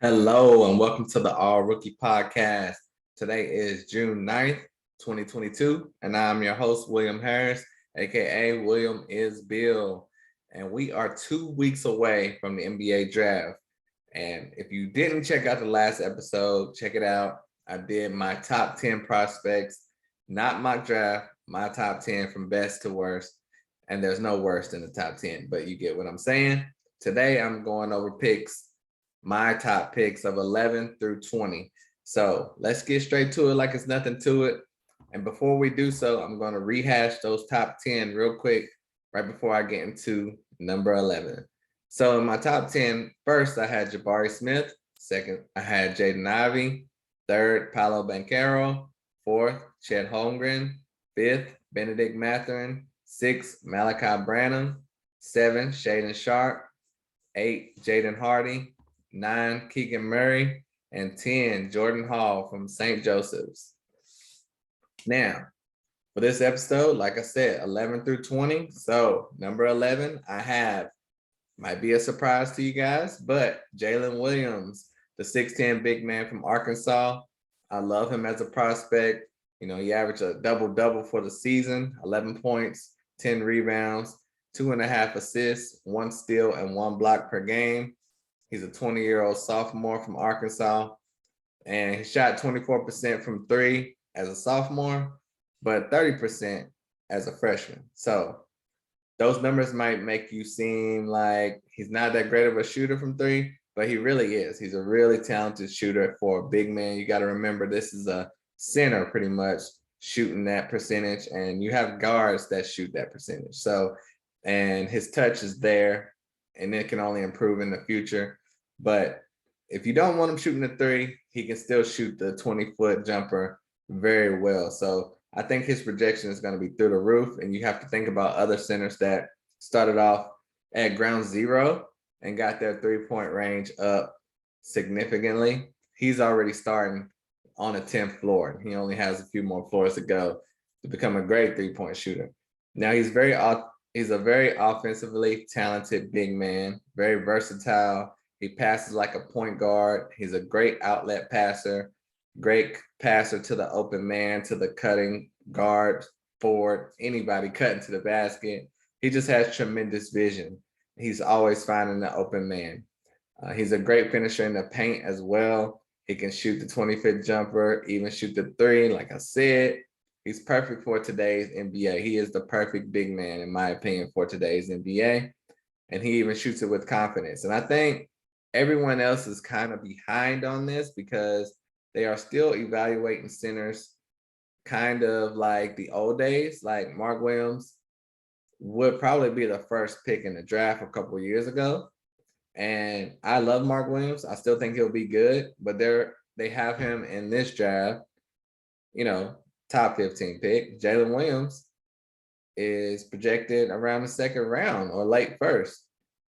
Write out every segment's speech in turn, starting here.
Hello and welcome to the All Rookie Podcast. Today is June 9th, 2022, and I'm your host, William Harris, aka William is Bill. And we are 2 weeks away from the NBA draft. And if you didn't check out the last episode, check it out. I did my top 10 prospects, not mock draft, my top 10 from best to worst. And there's no worse than the top 10, but you get what I'm saying. Today, I'm going over my top picks of 11 through 20. So let's get straight to it like it's nothing to it. And before we do so, I'm going to rehash those top 10 real quick right before I get into number 11. So in my top 10, first I had Jabari Smith. Second, I had Jaden Ivey. Third, Paolo Banchero. Fourth, Chet Holmgren. Fifth, Benedict Mathurin. Sixth, Malachi Branham. Seven, Shaedon Sharpe. 8, Jaden Hardy. 9, Keegan Murray. And 10, Jordan Hall from St. Joseph's. Now, for this episode, like I said, 11 through 20. So number 11, I have, might be a surprise to you guys, but Jaylin Williams, the 6'10" big man from Arkansas. I love him as a prospect. You know, he averaged a double-double for the season, 11 points, 10 rebounds, 2.5 assists, 1 steal, and 1 block per game. He's a 20-year-old sophomore from Arkansas, and he shot 24% from three as a sophomore, but 30% as a freshman. So those numbers might make you seem like he's not that great of a shooter from three, but he really is. He's a really talented shooter for a big man. You got to remember this is a center pretty much shooting that percentage, and you have guards that shoot that percentage. So, and his touch is there, and it can only improve in the future. But if you don't want him shooting the three, he can still shoot the 20-foot jumper very well. So I think his projection is going to be through the roof. And you have to think about other centers that started off at ground zero and got their three-point range up significantly. He's already starting on a 10th floor. He only has a few more floors to go to become a great three-point shooter. Now he's a very offensively talented big man, very versatile. He passes like a point guard. He's a great outlet passer, great passer to the open man, to the cutting guard, forward, anybody cutting to the basket. He just has tremendous vision. He's always finding the open man. He's a great finisher in the paint as well. He can shoot the 20-foot jumper, even shoot the three. Like I said, he's perfect for today's NBA. He is the perfect big man, in my opinion, for today's NBA. And he even shoots it with confidence. And I think everyone else is kind of behind on this because they are still evaluating centers kind of like the old days. Like Mark Williams would probably be the first pick in the draft a couple of years ago. And I love Mark Williams. I still think he'll be good, but they have him in this draft, you know, top 15 pick. Jaylin Williams is projected around the second round or late first.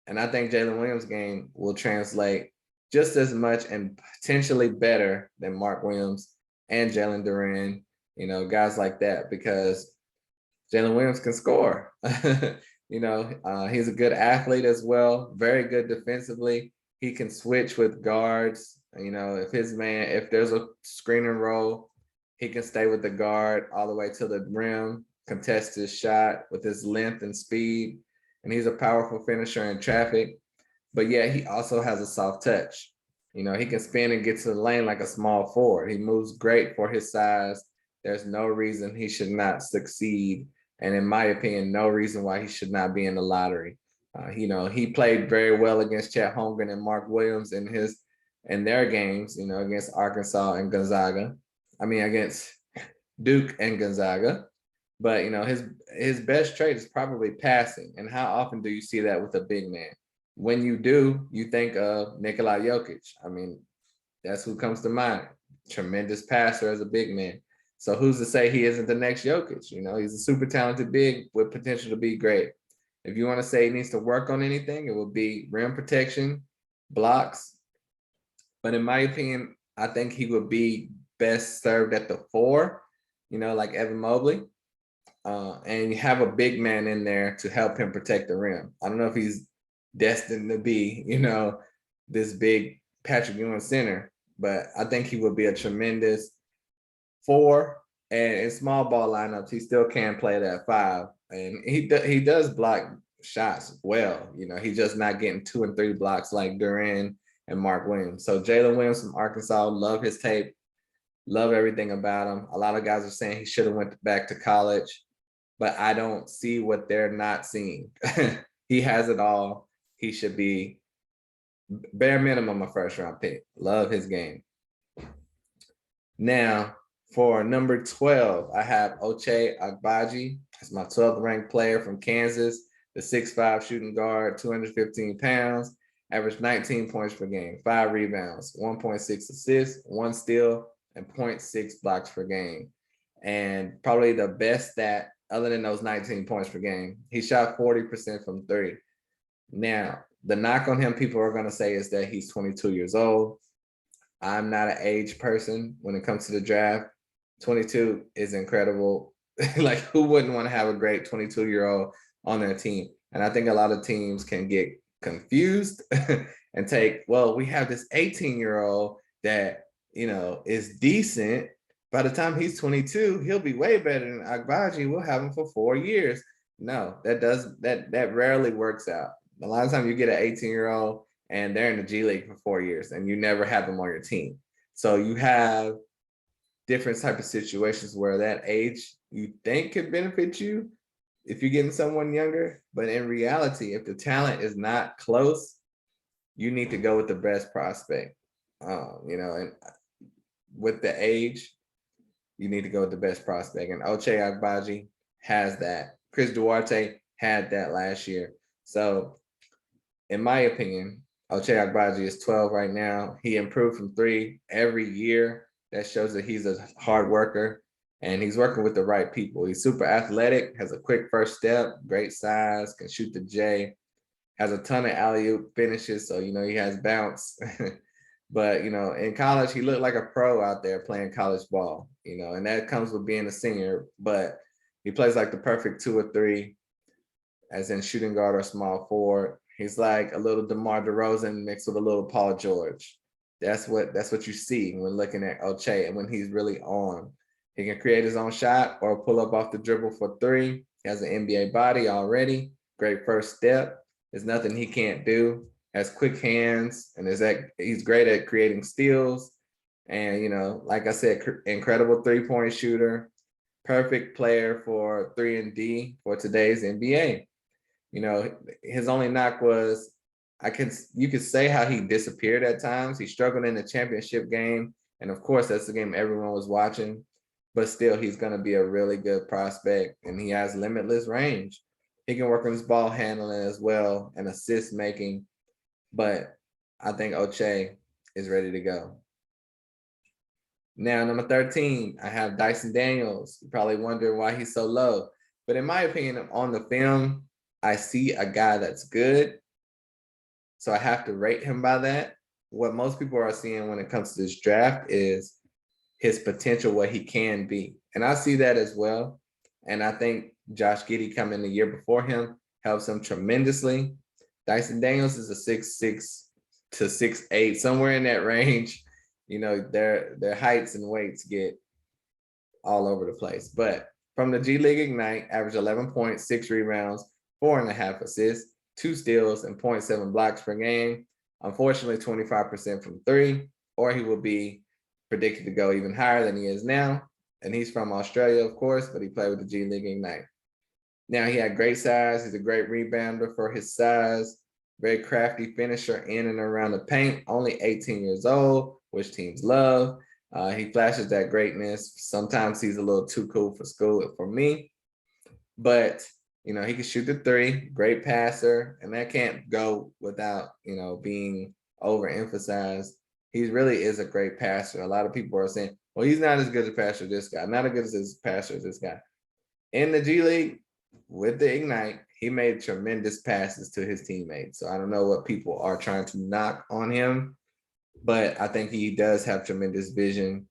And I think Jaylin Williams' game will translate just as much and potentially better than Mark Williams and Jalen Duren, you know, guys like that, because Jaylin Williams can score. He's a good athlete as well, very good defensively. He can switch with guards. You know, if there's a screen and roll, he can stay with the guard all the way to the rim, contest his shot with his length and speed. And he's a powerful finisher in traffic. But yeah, he also has a soft touch. You know, he can spin and get to the lane like a small forward. He moves great for his size. There's no reason he should not succeed. And in my opinion, no reason why he should not be in the lottery. He played very well against Chet Holmgren and Mark Williams in their games, you know, against Arkansas and Gonzaga. Against Duke and Gonzaga. But, you know, his best trait is probably passing. And how often do you see that with a big man? When you do, you think of Nikola Jokic. That's who comes to mind. Tremendous passer as a big man. So who's to say he isn't the next Jokic? You know, he's a super talented big with potential to be great. If you want to say he needs to work on anything, it would be rim protection, blocks. But in my opinion, I think he would be best served at the 4, you know, like Evan Mobley. And you have a big man in there to help him protect the rim. I don't know if he's destined to be, you know, this big Patrick Ewing center, but I think he would be a tremendous 4. And in small ball lineups, he still can play that 5. And he does block shots well. He's just not getting 2 and 3 blocks like Duren and Mark Williams. So Jaylin Williams from Arkansas, love his tape, love everything about him. A lot of guys are saying he should have went back to college, but I don't see what they're not seeing. He has it all. He should be bare minimum a first round pick. Love his game. Now, for number 12, I have Ochai Agbaji. That's my 12th ranked player from Kansas, the 6'5" shooting guard, 215 pounds, averaged 19 points per game, 5 rebounds, 1.6 assists, 1 steal, and 0.6 blocks per game. And probably the best stat, other than those 19 points per game, he shot 40% from 3. Now, the knock on him, people are going to say, is that he's 22 years old. I'm not an age person when it comes to the draft. 22 is incredible. Like, who wouldn't want to have a great 22-year-old on their team? And I think a lot of teams can get confused and take, well, we have this 18-year-old that, is decent. By the time he's 22, he'll be way better than Agbaji. We'll have him for 4 years. No, that rarely works out. A lot of times you get an 18-year-old and they're in the G League for 4 years and you never have them on your team. So you have different type of situations where that age you think could benefit you if you're getting someone younger. But in reality, if the talent is not close, you need to go with the best prospect. And with the age, you need to go with the best prospect. And Ochai Agbaji has that. Chris Duarte had that last year. So in my opinion, Ochai Agbaji is 12 right now. He improved from 3 every year. That shows that he's a hard worker and he's working with the right people. He's super athletic, has a quick first step, great size, can shoot the J, has a ton of alley-oop finishes. So, he has bounce. But, in college, he looked like a pro out there playing college ball, and that comes with being a senior. But he plays like the perfect 2 or 3, as in shooting guard or small forward. He's like a little DeMar DeRozan mixed with a little Paul George. That's what you see when looking at Ochai and when he's really on. He can create his own shot or pull up off the dribble for 3. He has an NBA body already. Great first step. There's nothing he can't do. Has quick hands, and he's great at creating steals. And, like I said, incredible 3-point shooter. Perfect player for 3 and D for today's NBA. His only knock was, you could say how he disappeared at times. He struggled in the championship game. And of course, that's the game everyone was watching. But still, he's going to be a really good prospect. And he has limitless range. He can work on his ball handling as well and assist making. But I think Ochai is ready to go. Now, number 13, I have Dyson Daniels. You probably wonder why he's so low. But in my opinion, on the film, I see a guy that's good. So I have to rate him by that. What most people are seeing when it comes to this draft is his potential, what he can be. And I see that as well. And I think Josh Giddey coming the year before him helps him tremendously. Dyson Daniels is a 6'6" to 6'8", somewhere in that range. Their heights and weights get all over the place. But from the G League Ignite, average 11 points, 6 rebounds, 4.5 assists, 2 steals, and 0.7 blocks per game. Unfortunately, 25% from 3, or he will be predicted to go even higher than he is now. And he's from Australia, of course, but he played with the G League Ignite. Now, he had great size. He's a great rebounder for his size. Very crafty finisher in and around the paint. Only 18 years old, which teams love. He flashes that greatness. Sometimes he's a little too cool for school for me. But, he can shoot the 3. Great passer. And that can't go without, being overemphasized. He really is a great passer. A lot of people are saying, well, he's not as good a passer as this guy. Not as good as his passer as this guy. In the G League, with the Ignite, he made tremendous passes to his teammates. So I don't know what people are trying to knock on him, but I think he does have tremendous vision.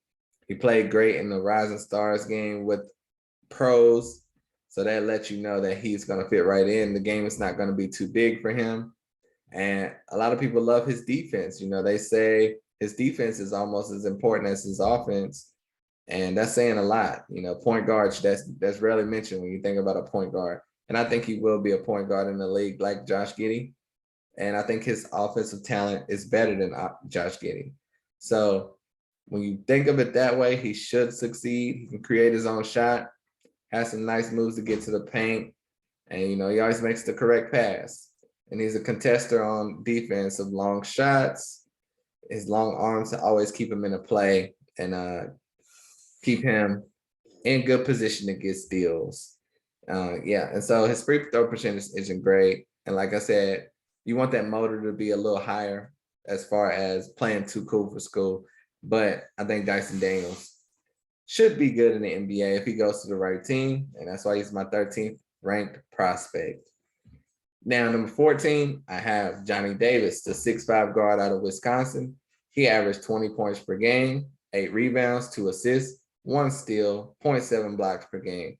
He played great in the Rising Stars game with pros. So that lets you know that he's going to fit right in. The game is not going to be too big for him. And a lot of people love his defense. They say his defense is almost as important as his offense. And that's saying a lot. Point guards, that's rarely mentioned when you think about a point guard. And I think he will be a point guard in the league like Josh Giddey. And I think his offensive talent is better than Josh Giddey. So when you think of it that way, he should succeed. He can create his own shot, has some nice moves to get to the paint. And, he always makes the correct pass. And he's a contester on defense of long shots. His long arms always keep him in a play and keep him in good position to get steals. And so his free throw percentage isn't great. And like I said, you want that motor to be a little higher as far as playing too cool for school. But I think Dyson Daniels should be good in the NBA if he goes to the right team. And that's why he's my 13th ranked prospect. Now, number 14, I have Johnny Davis, the 6'5" guard out of Wisconsin. He averaged 20 points per game, 8 rebounds, 2 assists, 1 steal, 0.7 blocks per game.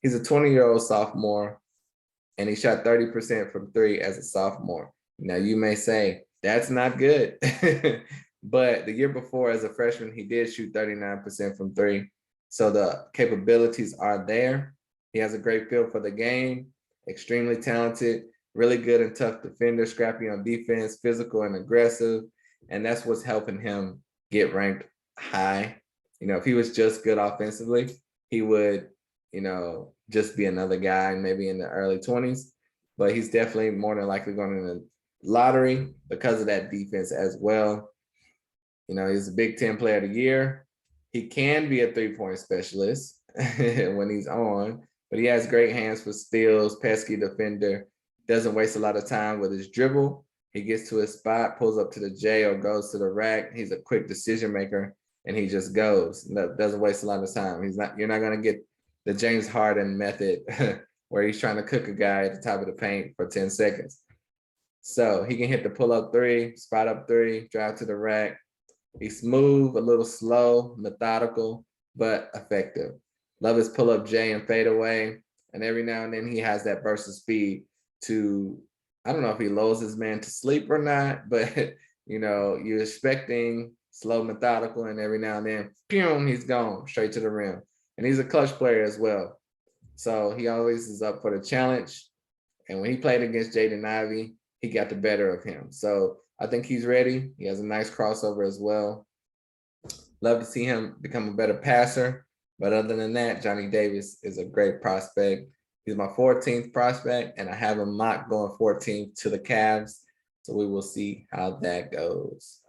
He's a 20-year-old sophomore, and he shot 30% from 3 as a sophomore. Now, you may say, that's not good. But the year before, as a freshman, he did shoot 39% from 3. So the capabilities are there. He has a great feel for the game, extremely talented, really good and tough defender, scrappy on defense, physical and aggressive. And that's what's helping him get ranked high. If he was just good offensively, he would, just be another guy maybe in the early 20s. But he's definitely more than likely going in the lottery because of that defense as well. He's a Big Ten Player of the Year. He can be a three-point specialist when he's on, but he has great hands for steals, pesky defender, doesn't waste a lot of time with his dribble. He gets to his spot, pulls up to the J or goes to the rack. He's a quick decision maker, and he just goes. Doesn't waste a lot of time. You're not going to get the James Harden method where he's trying to cook a guy at the top of the paint for 10 seconds. So he can hit the pull-up three, spot up three, drive to the rack. He's smooth, a little slow, methodical, but effective. Love his pull-up J and fade away. And every now and then he has that burst of speed to, I don't know if he lulls his man to sleep or not, but you're expecting slow, methodical, and every now and then, boom, he's gone straight to the rim. And he's a clutch player as well. So he always is up for the challenge. And when he played against Jaden Ivey, he got the better of him. So I think he's ready. He has a nice crossover as well. Love to see him become a better passer. But other than that, Johnny Davis is a great prospect. He's my 14th prospect, and I have him mock going 14th to the Cavs. So we will see how that goes.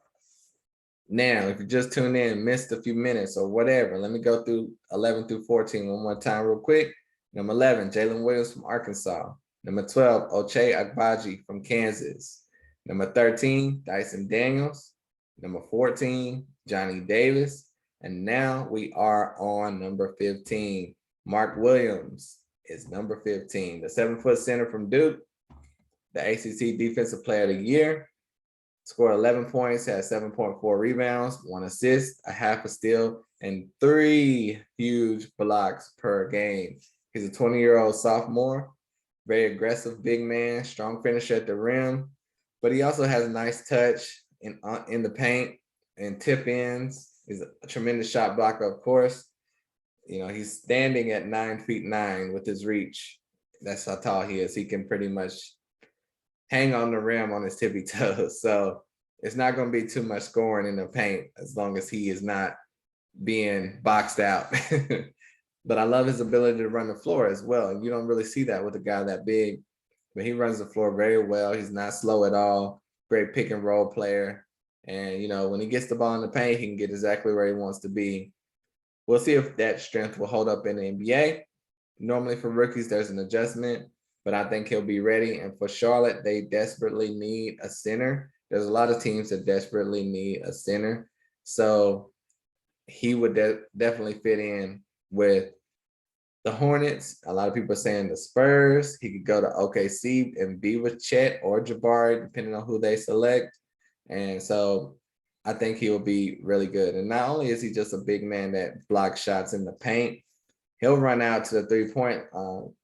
Now, if you just tuned in, missed a few minutes or whatever, let me go through 11 through 14 one more time real quick. Number 11, Jaylin Williams from Arkansas. Number 12, Ochai Agbaji from Kansas. Number 13, Dyson Daniels. Number 14, Johnny Davis. And now we are on number 15. Mark Williams is number 15, the 7-foot center from Duke, the ACC Defensive Player of the Year. Scored 11 points, had 7.4 rebounds, 1 assist, a half a steal, and 3 huge blocks per game. He's a 20-year-old sophomore, very aggressive big man, strong finisher at the rim, but he also has a nice touch in the paint and tip ins. He's a tremendous shot blocker, of course. He's standing at 9'9" with his reach. That's how tall he is. He can pretty much hang on the rim on his tippy toes. So it's not going to be too much scoring in the paint as long as he is not being boxed out. But I love his ability to run the floor as well. And you don't really see that with a guy that big, but he runs the floor very well. He's not slow at all. Great pick and roll player. And, when he gets the ball in the paint, he can get exactly where he wants to be. We'll see if that strength will hold up in the NBA. Normally for rookies, there's an adjustment, but I think he'll be ready. And for Charlotte, they desperately need a center. There's a lot of teams that desperately need a center. So he would definitely fit in with the Hornets. A lot of people are saying the Spurs. He could go to OKC and be with Chet or Jabari, depending on who they select. And so I think he'll be really good. And not only is he just a big man that blocks shots in the paint, he'll run out to the 3-point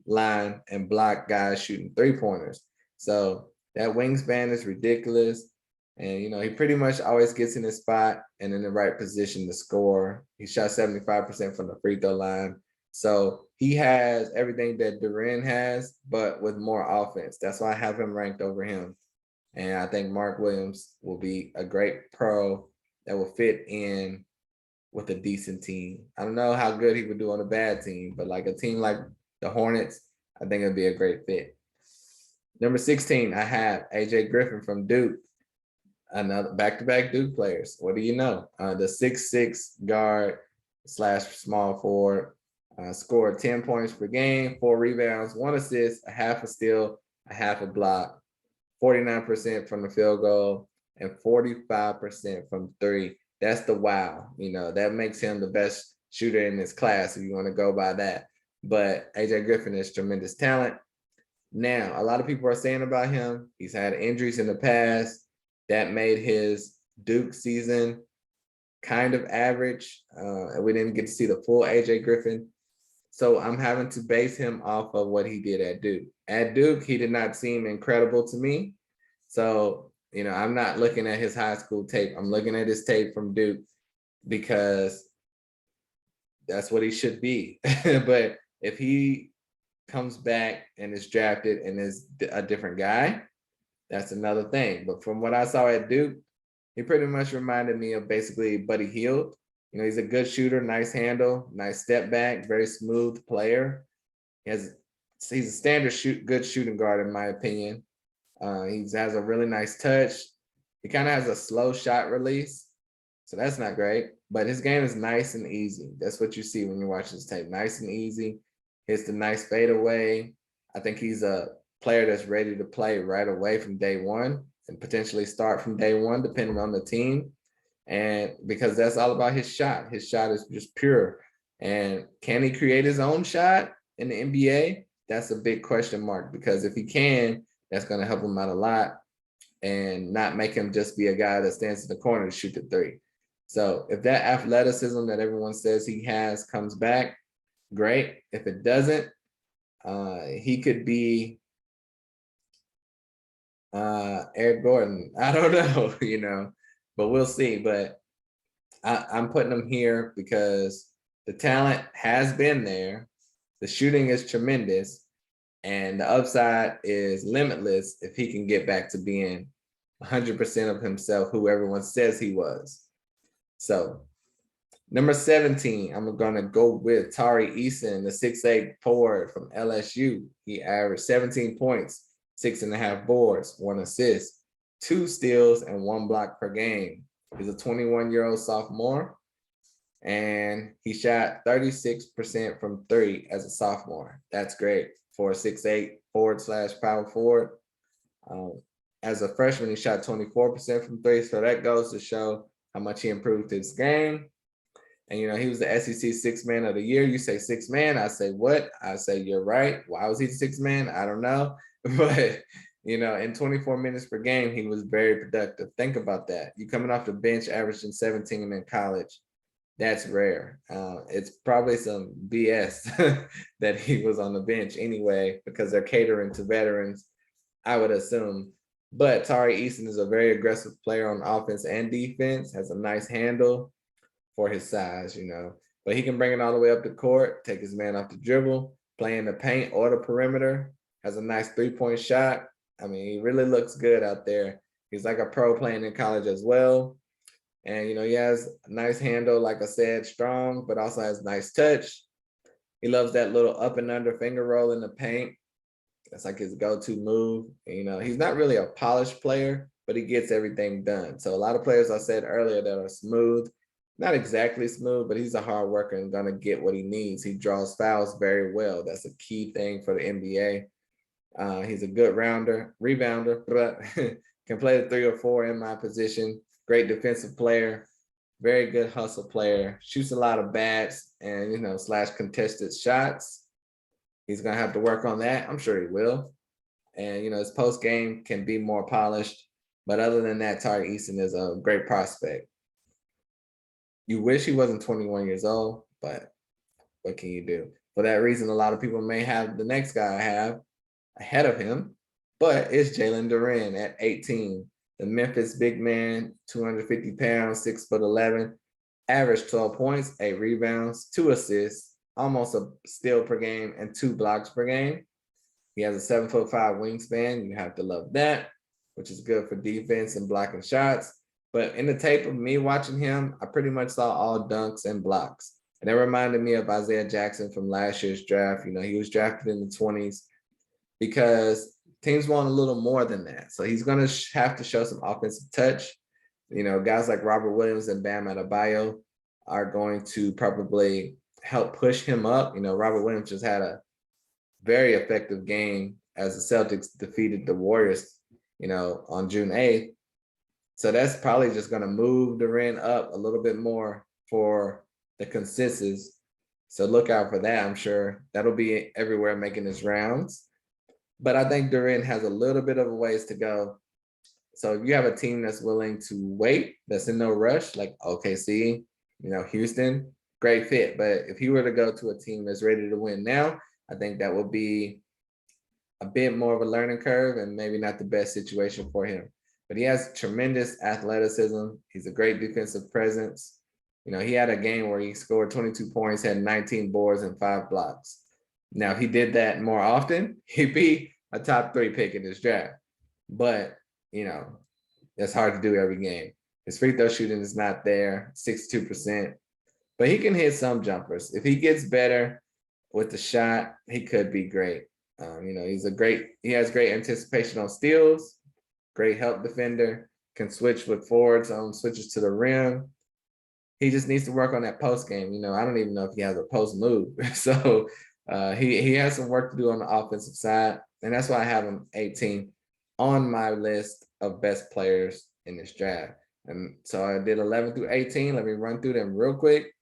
line and block guys shooting 3-pointers. So That wingspan is ridiculous. And, he pretty much always gets in his spot and in the right position to score. He shot 75% from the free throw line. So he has everything that Duren has, but with more offense. That's why I have him ranked over him. And I think Mark Williams will be a great pro that will fit in with a decent team. I don't know how good he would do on a bad team, but like a team like the Hornets, I think it'd be a great fit. Number 16, I have AJ Griffin from Duke. Another back-to-back Duke players. What do you know? The 6'6" guard / small forward scored 10 points per game, 4 rebounds, 1 assist, a half a steal, a half a block, 49% from the field goal, and 45% from 3. That's the wow. That makes him the best shooter in this class if you want to go by that. But AJ Griffin is tremendous talent. Now, a lot of people are saying about him, he's had injuries in the past that made his Duke season kind of average. We didn't get to see the full AJ Griffin. So I'm having to base him off of what he did at Duke. At Duke, he did not seem incredible to me. So, I'm not looking at his high school tape. I'm looking at his tape from Duke because that's what he should be. But if he comes back and is drafted and is a different guy, that's another thing. But from what I saw at Duke, he pretty much reminded me of basically Buddy Hield. He's a good shooter, nice handle, nice step back, very smooth player. He's a standard good shooting guard in my opinion. He has a really nice touch. He kind of has a slow shot release, so that's not great. But his game is nice and easy. That's what you see when you watch his tape. Nice and easy. Hits the nice fadeaway. I think he's a player that's ready to play right away from day one and potentially start from day one, depending on the team. And because that's all about his shot. His shot is just pure. And can he create his own shot in the NBA? That's a big question mark, because if he can, that's going to help him out a lot and not make him just be a guy that stands in the corner to shoot the 3. So if that athleticism that everyone says he has comes back, great. If it doesn't, he could be Eric Gordon. I don't know, but we'll see. But I'm putting him here because the talent has been there. The shooting is tremendous. And the upside is limitless if he can get back to being 100% of himself, who everyone says he was. So, number 17, I'm going to go with Tari Eason, the 6'8" forward from LSU. He averaged 17 points, 6.5 boards, 1 assist, 2 steals, and 1 block per game. He's a 21-year-old sophomore, and he shot 36% from 3 as a sophomore. That's great for a 6'8" forward / power forward. As a freshman, he shot 24% from 3, so that goes to show how much he improved his game. And, he was the SEC Sixth Man of the Year. You say sixth man, I say what? I say you're right. Why was he the sixth man? I don't know. But, in 24 minutes per game, he was very productive. Think about that. You coming off the bench, averaging 17 in college. That's rare. It's probably some BS that he was on the bench anyway, because they're catering to veterans, I would assume. But Tari Eason is a very aggressive player on offense and defense, has a nice handle for his size, But he can bring it all the way up the court, take his man off the dribble, play in the paint or the perimeter, has a nice 3-point shot. I mean, he really looks good out there. He's like a pro playing in college as well. And, he has a nice handle, like I said, strong, but also has nice touch. He loves that little up and under finger roll in the paint. That's like his go-to move. And, he's not really a polished player, but he gets everything done. So a lot of players I said earlier that are smooth, not exactly smooth, but he's a hard worker and going to get what he needs. He draws fouls very well. That's a key thing for the NBA. He's a good rebounder, but can play the 3 or 4 in my position. Great defensive player, very good hustle player, shoots a lot of bats and, / contested shots. He's going to have to work on that. I'm sure he will. And, his post game can be more polished. But other than that, Tari Eason is a great prospect. You wish he wasn't 21 years old, but what can you do? For that reason, a lot of people may have the next guy I have ahead of him, but it's Jalen Duren at 18. The Memphis big man, 250 pounds, 6'11", averaged 12 points, 8 rebounds, 2 assists, almost a steal per game, and 2 blocks per game. He has a 7'5" wingspan. You have to love that, which is good for defense and blocking shots. But in the tape of me watching him, I pretty much saw all dunks and blocks. And that reminded me of Isaiah Jackson from last year's draft. You know, he was drafted in the 20s because teams want a little more than that. So he's going to have to show some offensive touch. You know, guys like Robert Williams and Bam Adebayo are going to probably help push him up. You know, Robert Williams just had a very effective game as the Celtics defeated the Warriors, you know, on June 8th. So that's probably just going to move Duren up a little bit more for the consensus. So look out for that. I'm sure that'll be everywhere making its rounds. But I think Duren has a little bit of a ways to go. So if you have a team that's willing to wait, that's in no rush, like OKC, you know, Houston, great fit. But if he were to go to a team that's ready to win now, I think that would be a bit more of a learning curve and maybe not the best situation for him. But he has tremendous athleticism. He's a great defensive presence. You know, he had a game where he scored 22 points, had 19 boards and 5 blocks. Now, if he did that more often, he'd be a top 3 pick in this draft. But, you know, that's hard to do every game. His free throw shooting is not there, 62%. But he can hit some jumpers. If he gets better with the shot, he could be great. You know, he has great anticipation on steals, great help defender, can switch with forwards on switches to the rim. He just needs to work on that post game. You know, I don't even know if he has a post move. So he has some work to do on the offensive side. And that's why I have him 18 on my list of best players in this draft. And so I did 11 through 18. Let me run through them real quick,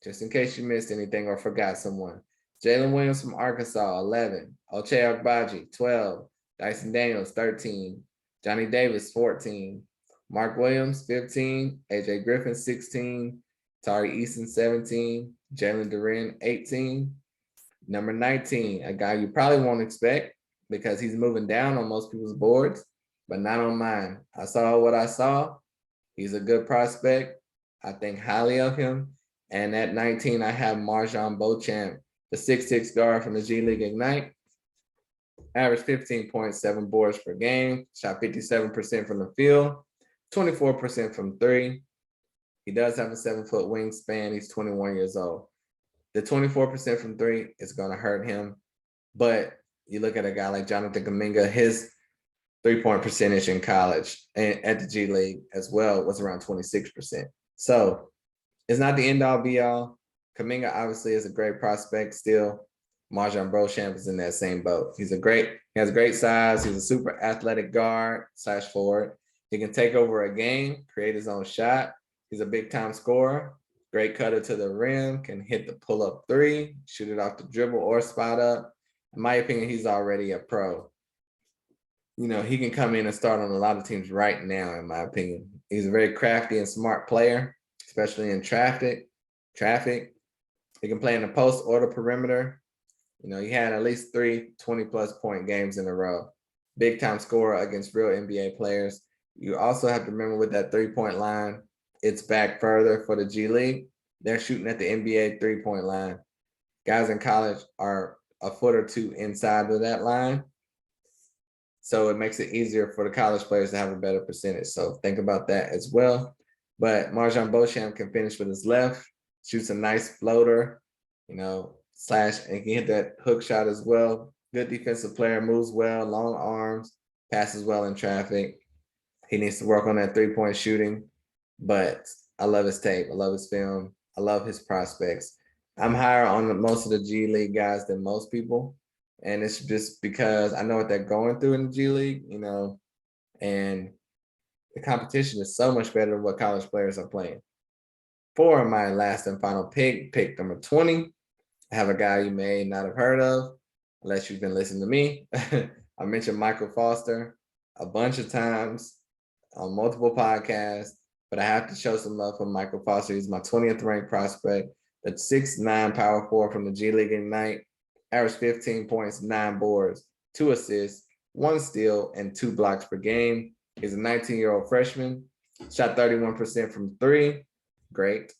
just in case you missed anything or forgot someone. Jaylin Williams from Arkansas, 11. Ochai Agbaji, 12. Dyson Daniels, 13. Johnny Davis, 14. Mark Williams, 15. AJ Griffin, 16. Tari Eason, 17. Jalen Duren, 18. Number 19, a guy you probably won't expect because he's moving down on most people's boards, but not on mine. I saw what I saw. He's a good prospect. I think highly of him. And at 19, I have Marjon Beauchamp, the 6'6" guard from the G League Ignite. Averaged 15.7 boards per game, shot 57% from the field, 24% from 3. He does have a 7-foot wingspan. He's 21 years old. The 24% from 3 is going to hurt him. But you look at a guy like Jonathan Kuminga, his 3-point percentage in college and at the G League as well was around 26%. So it's not the end all be all. Kuminga obviously is a great prospect still. Marjon Beauchamp is in that same boat. He has great size. He's a super athletic guard / forward. He can take over a game, create his own shot. He's a big time scorer. Great cutter to the rim, can hit the pull-up 3, shoot it off the dribble or spot up. In my opinion, he's already a pro. You know, he can come in and start on a lot of teams right now, in my opinion. He's a very crafty and smart player, especially in traffic. He can play in the post or the perimeter. You know, he had at least 3 20-plus point games in a row. Big time scorer against real NBA players. You also have to remember with that 3-point line, it's back further for the G League. They're shooting at the NBA 3-point line. Guys in college are a foot or 2 inside of that line. So it makes it easier for the college players to have a better percentage. So think about that as well. But Marjon Beauchamp can finish with his left, shoots a nice floater, you know, and can hit that hook shot as well. Good defensive player, moves well, long arms, passes well in traffic. He needs to work on that 3-point shooting. But I love his tape. I love his film. I love his prospects. I'm higher on most of the G League guys than most people. And it's just because I know what they're going through in the G League, you know, and the competition is so much better than what college players are playing. For my last and final pick number 20, I have a guy you may not have heard of, unless you've been listening to me. I mentioned Michael Foster a bunch of times on multiple podcasts. But I have to show some love for Michael Foster. He's my 20th ranked prospect. That's 6'9" power forward from the G League Ignite. Averaged 15 points, 9 boards, 2 assists, 1 steal, and 2 blocks per game. He's a 19-year-old freshman, shot 31% from 3, great.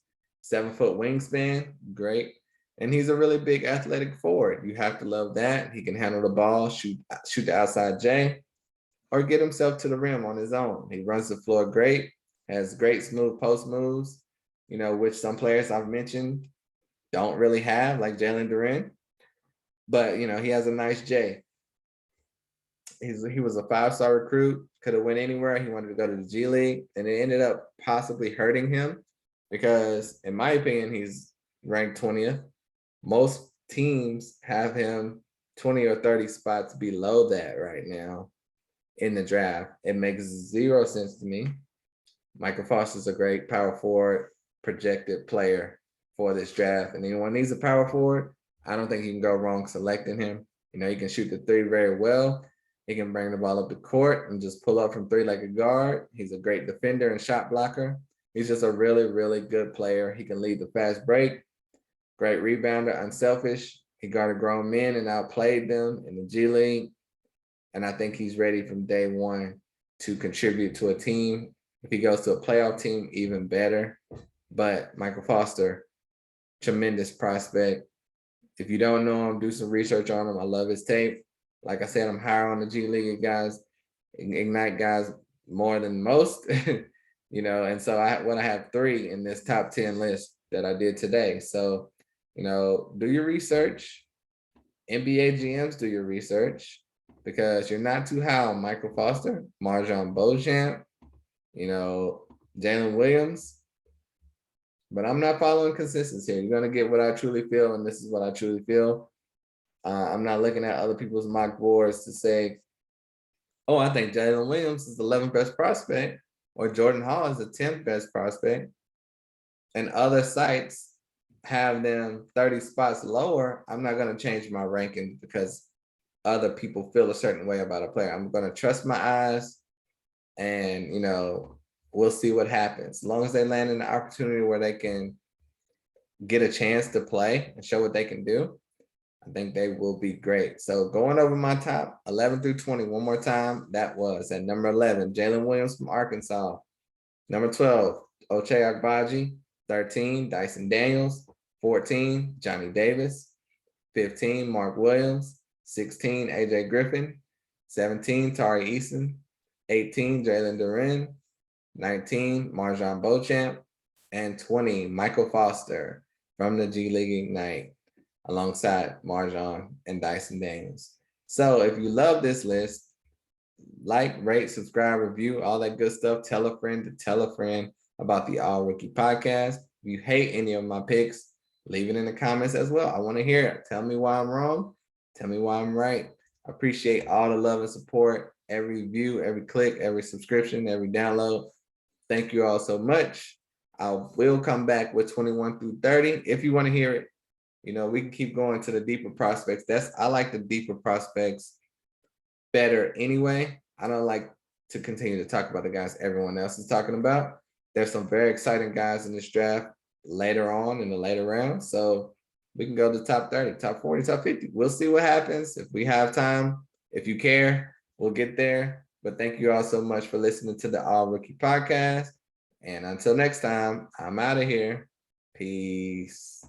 7-foot wingspan, great. And he's a really big athletic forward. You have to love that. He can handle the ball, shoot the outside J, or get himself to the rim on his own. He runs the floor great, has great smooth post moves, which some players I've mentioned don't really have, like Jalen Duren. But, he has a nice J. He was a 5-star recruit, could have went anywhere. He wanted to go to the G League, and it ended up possibly hurting him because, in my opinion, he's ranked 20th. Most teams have him 20 or 30 spots below that right now in the draft. It makes 0 sense to me. Michael Foster's a great power forward, projected player for this draft. And anyone needs a power forward, I don't think you can go wrong selecting him. He can shoot the 3 very well. He can bring the ball up the court and just pull up from 3 like a guard. He's a great defender and shot blocker. He's just a really, really good player. He can lead the fast break. Great rebounder, unselfish. He guarded grown men and outplayed them in the G League. And I think he's ready from day one to contribute to a team. If he goes to a playoff team, even better. But Michael Foster, tremendous prospect. If you don't know him, do some research on him. I love his tape. Like I said, I'm higher on the G League guys, Ignite guys more than most, and so I have 3 in this top 10 list that I did today. So, do your research. NBA GMs, do your research, because you're not too high on Michael Foster, Marjon Beauchamp, Jaylin Williams. But I'm not following consistency here. You're going to get what I truly feel, and this is what I truly feel. I'm not looking at other people's mock boards to say, oh, I think Jaylin Williams is the 11th best prospect, or Jordan Hall is the 10th best prospect, and other sites have them 30 spots lower. I'm not going to change my ranking because other people feel a certain way about a player. I'm going to trust my eyes, and, we'll see what happens. As long as they land in an opportunity where they can get a chance to play and show what they can do, I think they will be great. So going over my top 11 through 20 one more time, that was at number 11, Jaylin Williams from Arkansas. Number 12, Ochai Agbaji. 13, Dyson Daniels. 14, Johnny Davis. 15, Mark Williams. 16, AJ Griffin. 17, Tari Eason. 18, Jalen Duren. 19, Marjon Beauchamp. And 20, Michael Foster from the G League Ignite, alongside Marjon and Dyson Daniels. So if you love this list, like, rate, subscribe, review, all that good stuff. Tell a friend to tell a friend about the All Rookie Podcast. If you hate any of my picks, leave it in the comments as well. I want to hear it. Tell me why I'm wrong. Tell me why I'm right. I appreciate all the love and support, every view, every click, every subscription, every download. Thank you all so much. I will come back with 21 through 30 if you want to hear it. We can keep going to the deeper prospects. I like the deeper prospects better anyway. I don't like to continue to talk about the guys everyone else is talking about. There's some very exciting guys in this draft later on in the later rounds. So we can go to top 30, top 40, top 50. We'll see what happens. If we have time, if you care, we'll get there. But thank you all so much for listening to the All Rookie Podcast. And until next time, I'm out of here. Peace.